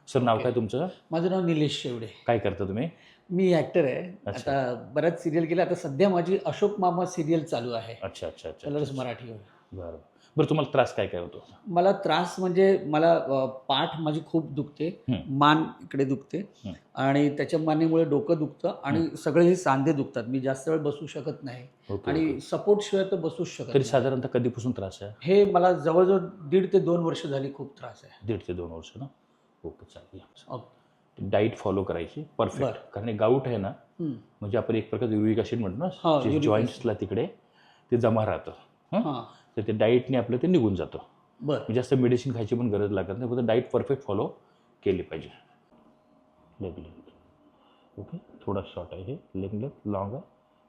Sir नाव okay. काय तुमचं? माझं नाव निलेश शेवडे. काय करता तुम्ही? मी ॲक्टर आहे. अच्छा. आता बऱ्याच सिरियल केल्या. आता सध्या माझी अशोक मामा सिरियल चालू आहे. अच्छा अच्छा अच्छा कलर्स अच्छा. मराठीवर. बरं बरं, तुम्हाला त्रास काय काय होतो? मला त्रास म्हणजे मला पाठ माझी खूप दुखते, हं. मान इकडे दुखते हं. आणि त्याच्या मानेमुळे डोकं दुखतं आणि सगळे हे सांधे दुखतात. मी जास्त वेळ बसू शकत नाही ओके आणि ओके. सपोर्टशिवाय तर बसूच शकत तरी नाही. साधारणतः कधीपासून त्रास आहे? हे मला जवळजवळ 1.5 ते 2 वर्ष झाली खूप त्रास आहे. 1.5 ते 2 वर्ष ना? ओके चालेल. ओके. डाईट फॉलो करायची परफेक्ट. बरं. कारण हे गाऊट आहे ना, हं. म्हणजे आपण एक प्रकारचं युरिक ॲसिड म्हणतो ना, हां, जे युरिक जॉईंट्सला तिकडे ते जमा राहतं. हां. तर ते डाईटने आपलं ते निघून जातं. बरं. म्हणजे जास्त मेडिसिन खायची पण गरज लागत नाही, फक्त डाईट परफेक्ट फॉलो केली पाहिजे. Leg length. ओके, थोडा शॉर्ट आहे हे. लेग लेंथ लॉंग आहे,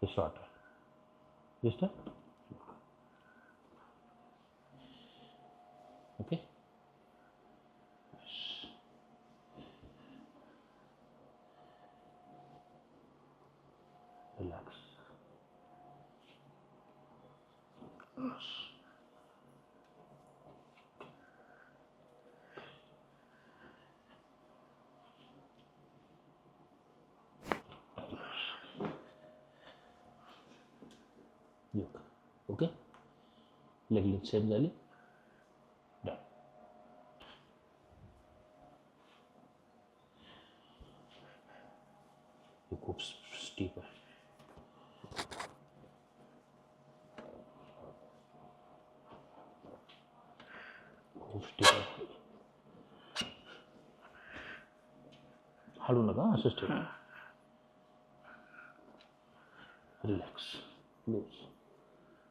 हे शॉर्ट आहे. Just okay. Relax. Okay. Leg length same झाली. डन. हे खूप स्टीप आहे. खूप स्टीप आहे. हलू नका, असंच ठेवा. रिलॅक्स. लूज.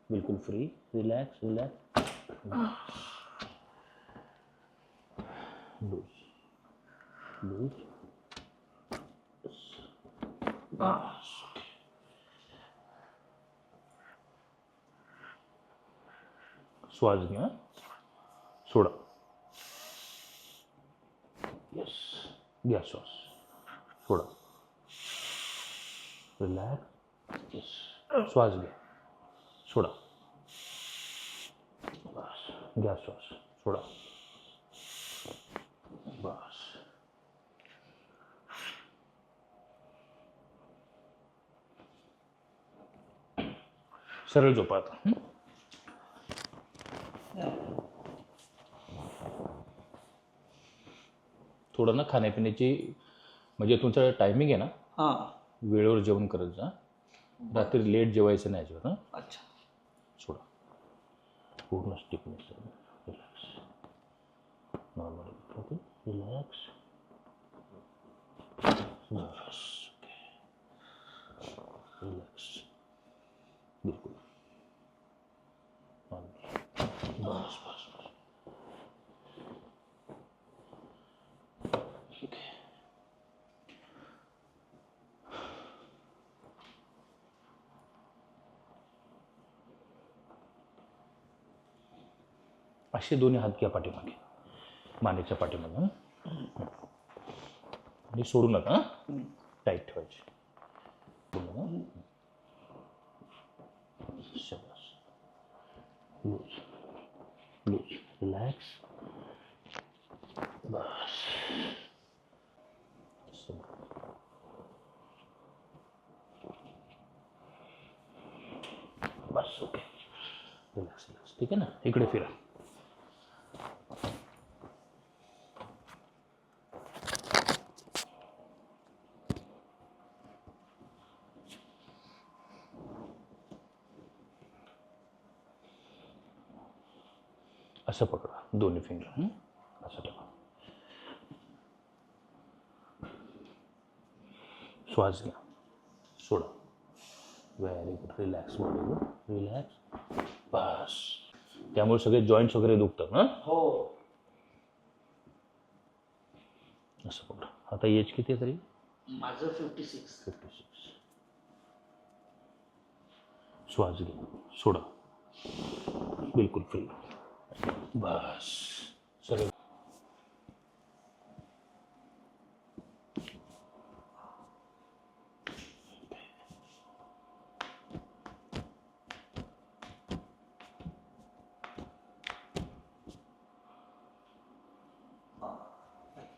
बिल्कुल free. Relax relax. Loose loose. श्वास घ्या, सोडा. यस. घ्या श्वास, सोडा. रिलॅक्स. यस. श्वास घ्या, सोडा. बस. घ्या श्वास, सोडा. बस. सरळ झोपा आता. थोडं ना खाण्यापिण्याची, म्हणजे तुमचं टायमिंग आहे ना, हां. वेळेवर जेवण करत जा. रात्री लेट जेवायचं नाही अजिबात. अच्छा. सोडा. पूर्ण stiffness. Relax. Normal. Okay. Relax. बस. रिलॅक्स. बिलकुल नॉर्मल. बस बस बस. ओके. असे दोन्ही हात घ्या पाठीमागे, मानेच्या पाठीमागे. आणि सोडू नका. टाईट ठेवायचे. शाबास. Loose loose. रिलॅक्स. बस. बस. ओके. Relax relax. ठीक आहे ना, इकडे फिरा. असं पकडा दोन्ही फिंगर. असं ठेवा. श्वास घ्या, सोडा. Very good. Relax. Body good. Relax. बस. त्यामुळे सगळे जॉईंट्स वगैरे दुखतात ना. हो. असं पकडा. आता एज किती आहे तरी? माझं 56. 56. श्वास घ्या, सोडा. बिलकुल फ्री. बस. सरळ.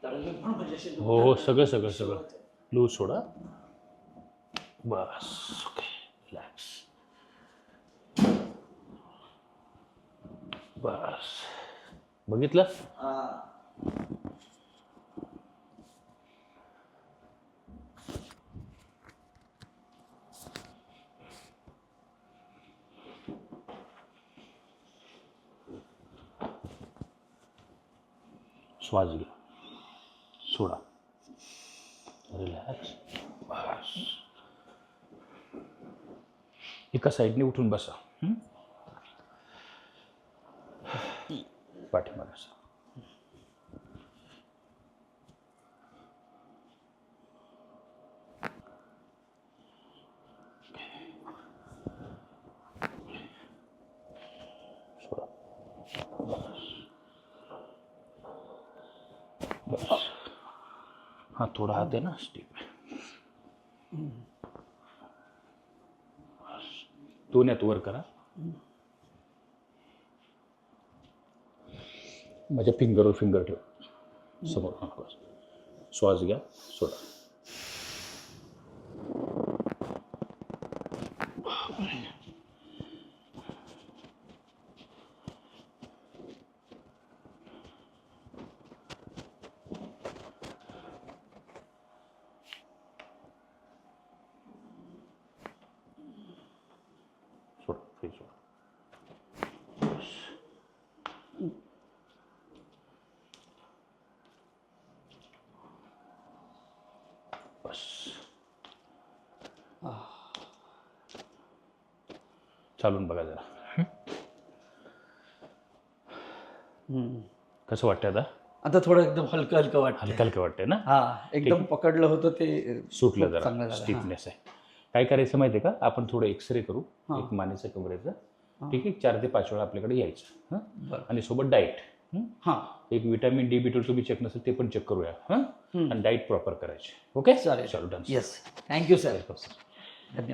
हो हो सगळं सगळं सगळं लूज सोडा बस ओके रिलॅक्स बस बघितलं श्वास घ्या सोडा रिलॅक्स बस एका साईडने उठून बसा पाठीमागे असा सोडा बस हाँ थोड़ा हाथ है ना स्टिप दोन्ही हात वर करा माझ्या फिंगरवर फिंगर ठेव समोर हां बस श्वास घ्या सोडा सोडा फ्री सोडा बस चालून बघा जरा कसं वाटतं आता आता थोडं एकदम हलकं हलकं वाटतं. हलकं हलकं वाटतंय ना हा एकदम पकडलं होतं ते सुटलं खूप जरा चांगलं झालं. स्टिफनेस आहे काय करायचं माहिती आहे का आपण थोडं एक्सरे करू एक मानेचं कमरेचं ठीक आहे 4 ते 5 वेळा आपल्याकडे यायचं बरं. आणि सोबत डाईट हा एक विटॅमिन D-B12 तुम्ही चेक नसेल ते पण चेक करूया आणि डाईट प्रॉपर करायची ओके चालेल. चलो डन येस थँक्यू सर.